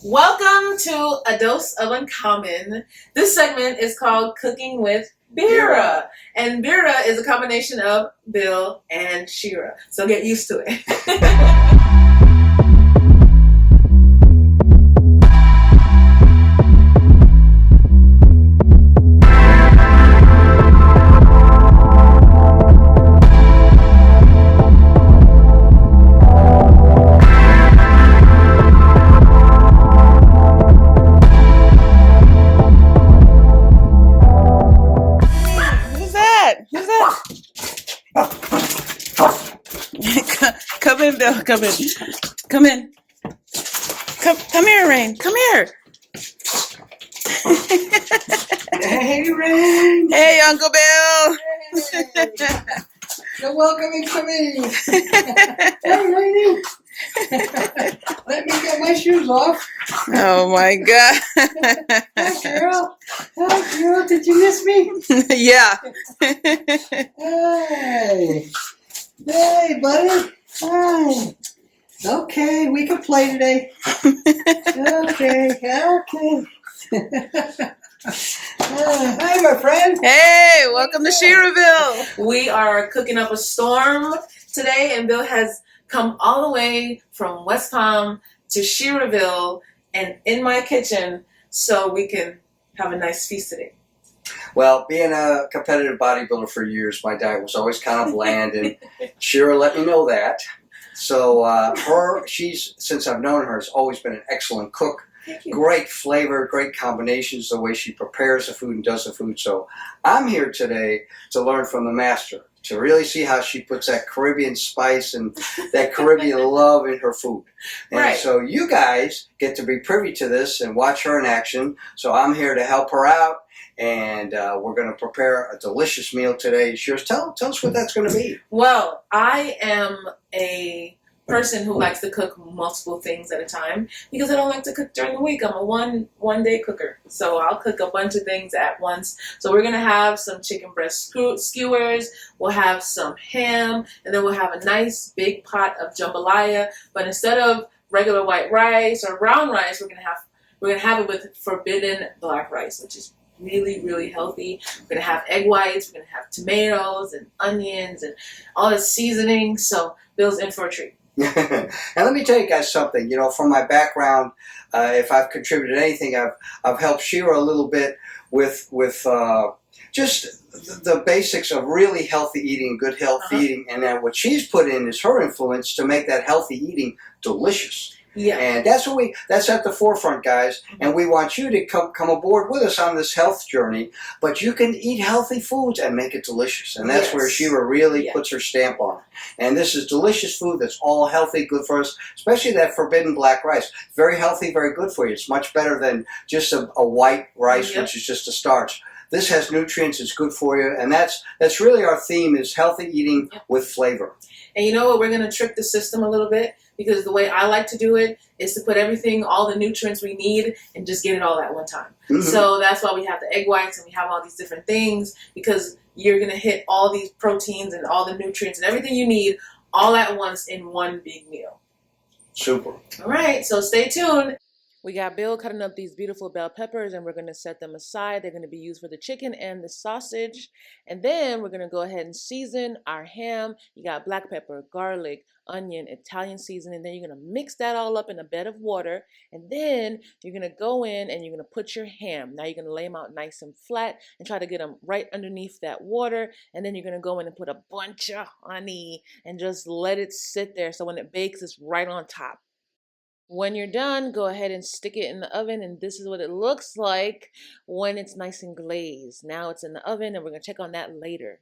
Welcome to A Dose of Uncommon. This segment is called Cooking with Bera. And Bera is a combination of Bill and Shera. So get used to it. Come in, Bill. Come in. Come in. Come here, Rain. Come here. Hey, Rain. Hey, Uncle Bill. Hey. You're welcoming to me. Hey, Rainy. Let me get my shoes off. Oh, my God. Hi, girl. Hi, girl. Did you miss me? Yeah. Hey. Hey, buddy. Hi. Okay, we can play today. Okay. Hi, my friend. Hey, welcome to Sheraville. We are cooking up a storm today, and Bill has come all the way from West Palm to Sheraville and in my kitchen so we can have a nice feast today. Well, being a competitive bodybuilder for years, my diet was always kind of bland, and Shera let me know that. So since I've known her, has always been an excellent cook. Great flavor, great combinations, the way she prepares the food and does the food. So I'm here today to learn from the master, to really see how she puts that Caribbean spice and that Caribbean love in her food. And right. So you guys get to be privy to this and watch her in action. So I'm here to help her out. And we're going to prepare a delicious meal today. Shera, tell us what that's going to be. Well, I am a person who likes to cook multiple things at a time because I don't like to cook during the week. I'm a one day cooker, so I'll cook a bunch of things at once. So we're going to have some chicken breast skewers, we'll have some ham, and then we'll have a nice big pot of jambalaya. But instead of regular white rice or brown rice, we're going to have it with forbidden black rice, which is really, really healthy. We're going to have egg whites, we're going to have tomatoes and onions and all the seasoning. So Bill's in for a treat. And let me tell you guys something. You know, from my background, if I've contributed anything, I've helped Shera a little bit with just the basics of really healthy eating, good healthy eating, and then what she's put in is her influence to make that healthy eating delicious. Yeah. And that's at the forefront, guys. And we want you to come aboard with us on this health journey. But you can eat healthy foods and make it delicious. And that's where Shera really puts her stamp on it. And this is delicious food that's all healthy, good for us, especially that forbidden black rice. Very healthy, very good for you. It's much better than just a white rice, which is just a starch. This has nutrients, it's good for you, and that's really our theme, is healthy eating with flavor. And you know what, we're going to trick the system a little bit, because the way I like to do it is to put everything, all the nutrients we need, and just get it all at one time. Mm-hmm. So that's why we have the egg whites and we have all these different things, because you're going to hit all these proteins and all the nutrients and everything you need all at once in one big meal. Super. All right, so stay tuned. We got Bill cutting up these beautiful bell peppers, and we're going to set them aside. They're going to be used for the chicken and the sausage. And then we're going to go ahead and season our ham. You got black pepper, garlic, onion, Italian seasoning. Then you're going to mix that all up in a bed of water. And then you're going to go in and you're going to put your ham. Now you're going to lay them out nice and flat and try to get them right underneath that water. And then you're going to go in and put a bunch of honey and just let it sit there. So when it bakes, it's right on top. When you're done, go ahead and stick it in the oven, and this is what it looks like when it's nice and glazed. Now it's in the oven, and we're going to check on that later.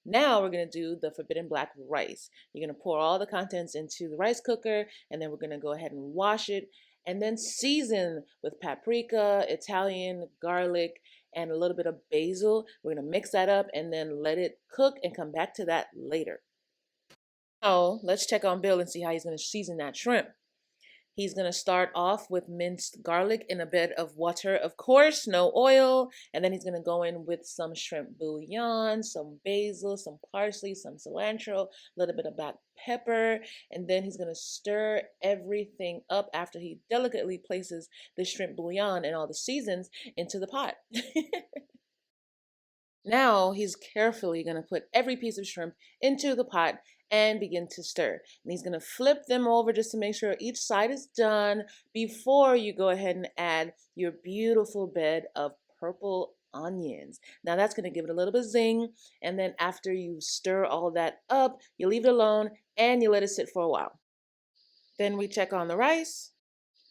Now we're going to do the forbidden black rice. You're going to pour all the contents into the rice cooker, and then we're going to go ahead and wash it, and then season with paprika, Italian, garlic, and a little bit of basil. We're going to mix that up and then let it cook and come back to that later. Now, let's check on Bill and see how he's going to season that shrimp. He's going to start off with minced garlic in a bed of water, of course, no oil. And then he's going to go in with some shrimp bouillon, some basil, some parsley, some cilantro, a little bit of black pepper. And then he's going to stir everything up after he delicately places the shrimp bouillon and all the seasons into the pot. Now he's carefully going to put every piece of shrimp into the pot and begin to stir. And he's going to flip them over just to make sure each side is done before you go ahead and add your beautiful bed of purple onions. Now that's going to give it a little bit of zing. And then after you stir all that up, you leave it alone and you let it sit for a while. Then we check on the rice.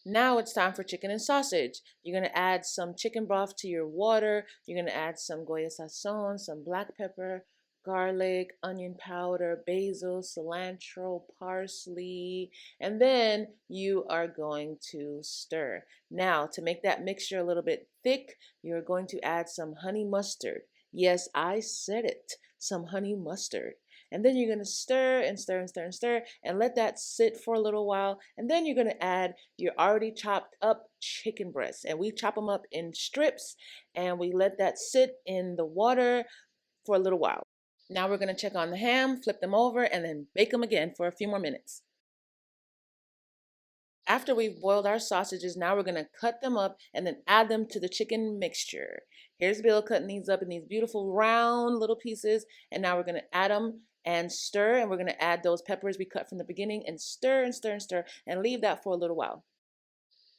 Now it's time for chicken and sausage. You're going to add some chicken broth to your water. You're going to add some Goya sazon, some black pepper, garlic, onion powder, basil, cilantro, parsley, and then you are going to stir. Now, to make that mixture a little bit thick, you're going to add some honey mustard. Yes, I said it, some honey mustard. And then you're going to stir and stir and stir and stir and let that sit for a little while. And then you're going to add your already chopped up chicken breasts. And we chop them up in strips and we let that sit in the water for a little while. Now we're going to check on the ham, flip them over, and then bake them again for a few more minutes. After we've boiled our sausages, now we're going to cut them up and then add them to the chicken mixture. Here's Bill cutting these up in these beautiful round little pieces. And now we're going to add them and stir. And we're going to add those peppers we cut from the beginning and stir and stir and stir and leave that for a little while.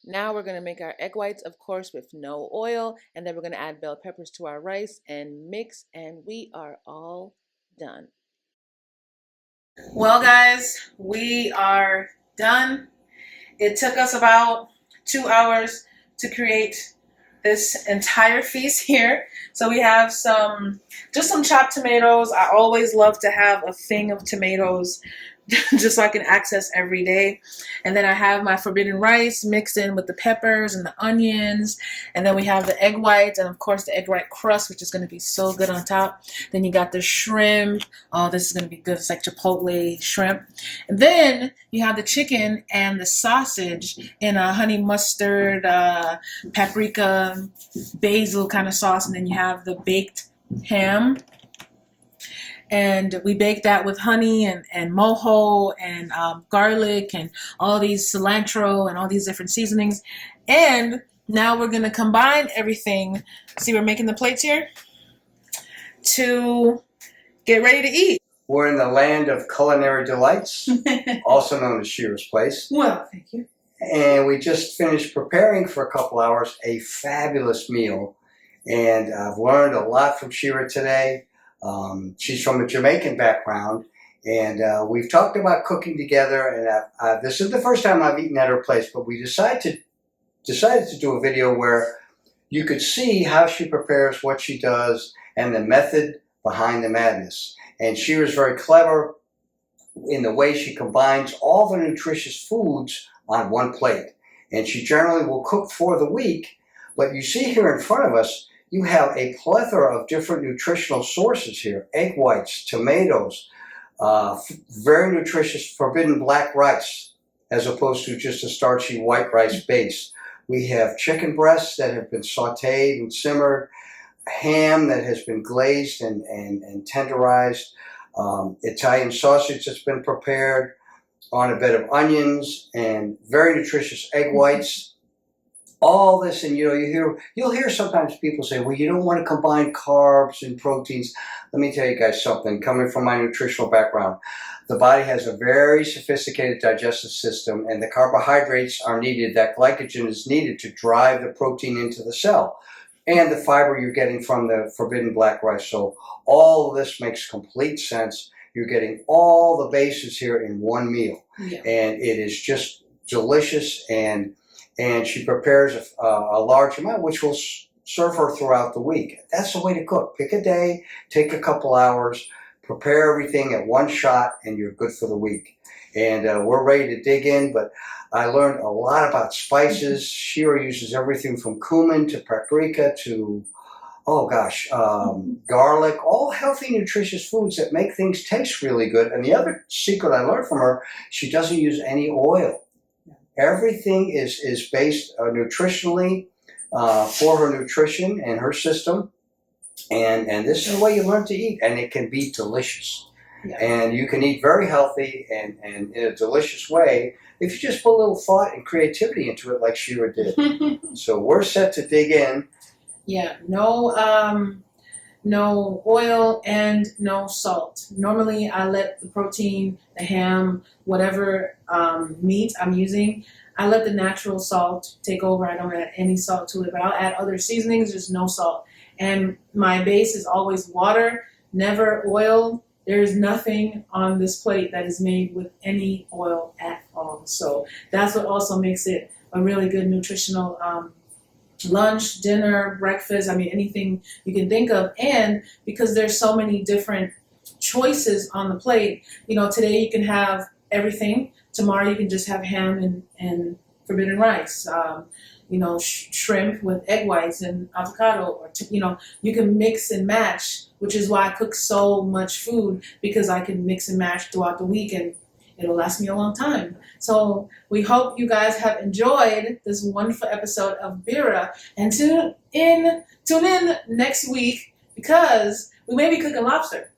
Now we're going to make our egg whites, of course, with no oil. And then we're going to add bell peppers to our rice and mix. And we are all done. Well, guys, we are done. It took us about 2 hours to create this entire feast here. So we have just some chopped tomatoes. I always love to have a thing of tomatoes just so I can access every day. And then I have my forbidden rice mixed in with the peppers and the onions. And then we have the egg whites and of course the egg white crust, which is going to be so good on top. Then you got the shrimp. Oh, this is going to be good. It's like chipotle shrimp. And then you have the chicken and the sausage in a honey mustard, paprika, basil kind of sauce. And then you have the baked ham. And we bake that with honey and mojo and garlic and all these cilantro and all these different seasonings. And now we're going to combine everything. See, we're making the plates here to get ready to eat. We're in the land of culinary delights, also known as Shera's Place. Well, thank you. And we just finished preparing for a couple hours a fabulous meal. And I've learned a lot from Shera today. She's from a Jamaican background, and we've talked about cooking together. And this is the first time I've eaten at her place, but we decided to do a video where you could see how she prepares, what she does, and the method behind the madness. And Shera's very clever in the way she combines all the nutritious foods on one plate. And she generally will cook for the week, but you see here in front of us, you have a plethora of different nutritional sources here. Egg whites, tomatoes, very nutritious forbidden black rice, as opposed to just a starchy white rice base. We have chicken breasts that have been sauteed and simmered, ham that has been glazed and tenderized, Italian sausage that's been prepared on a bed of onions, and very nutritious egg whites. All this, and you'll hear sometimes people say, well, you don't want to combine carbs and proteins. Let me tell you guys something, coming from my nutritional background. The body has a very sophisticated digestive system, and the carbohydrates are needed. That glycogen is needed to drive the protein into the cell, and the fiber you're getting from the forbidden black rice. So all of this makes complete sense. You're getting all the bases here in one meal, and it is just delicious. And she prepares a large amount, which will serve her throughout the week. That's the way to cook. Pick a day, take a couple hours, prepare everything at one shot, and you're good for the week. And we're ready to dig in, but I learned a lot about spices. Shera uses everything from cumin to paprika to, garlic, all healthy, nutritious foods that make things taste really good. And the other secret I learned from her, she doesn't use any oil. Everything is based nutritionally for her nutrition and her system. And this is the way you learn to eat. And it can be delicious. Yeah. And you can eat very healthy and in a delicious way if you just put a little thought and creativity into it like Shera did. So we're set to dig in. Yeah, no oil and no salt. Normally I let the protein, the ham, whatever meat I'm using, I let the natural salt take over. I don't add any salt to it, but I'll add other seasonings, just no salt. And my base is always water, never oil. There is nothing on this plate that is made with any oil at all. So that's what also makes it a really good nutritional lunch, dinner, breakfast. I mean, anything you can think of. And because there's so many different choices on the plate, you know, today you can have everything. Tomorrow you can just have ham and forbidden rice. You know, shrimp with egg whites and avocado, or you know, you can mix and match, which is why I cook so much food, because I can mix and match throughout the week and it'll last me a long time. So we hope you guys have enjoyed this wonderful episode of Bera, and tune in next week, because we may be cooking lobster,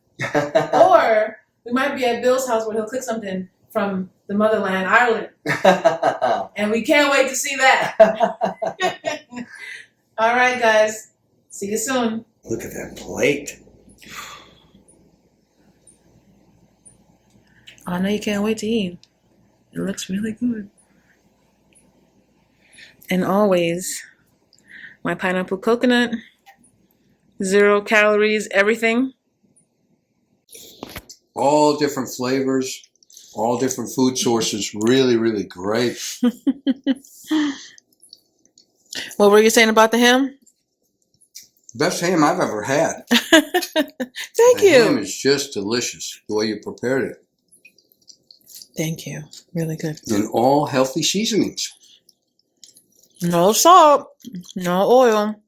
or we might be at Bill's house where he'll cook something from the motherland, Ireland. And we can't wait to see that. All right, guys. See you soon. Look at that plate. I know you can't wait to eat. It looks really good. And always, my pineapple coconut, 0 calories, everything. All different flavors. All different food sources, really, really great. What were you saying about the ham? Best ham I've ever had. Thank you. The ham is just delicious, the way you prepared it. Thank you. Really good. And all healthy seasonings. No salt, no oil.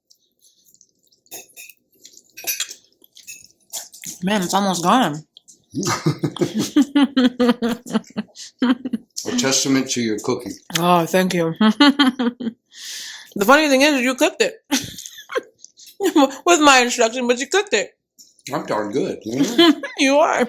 Man, it's almost gone. A testament to your cooking. Oh, thank you. The funny thing is, you cooked it with my instruction, but you cooked it. I'm darn good. You are.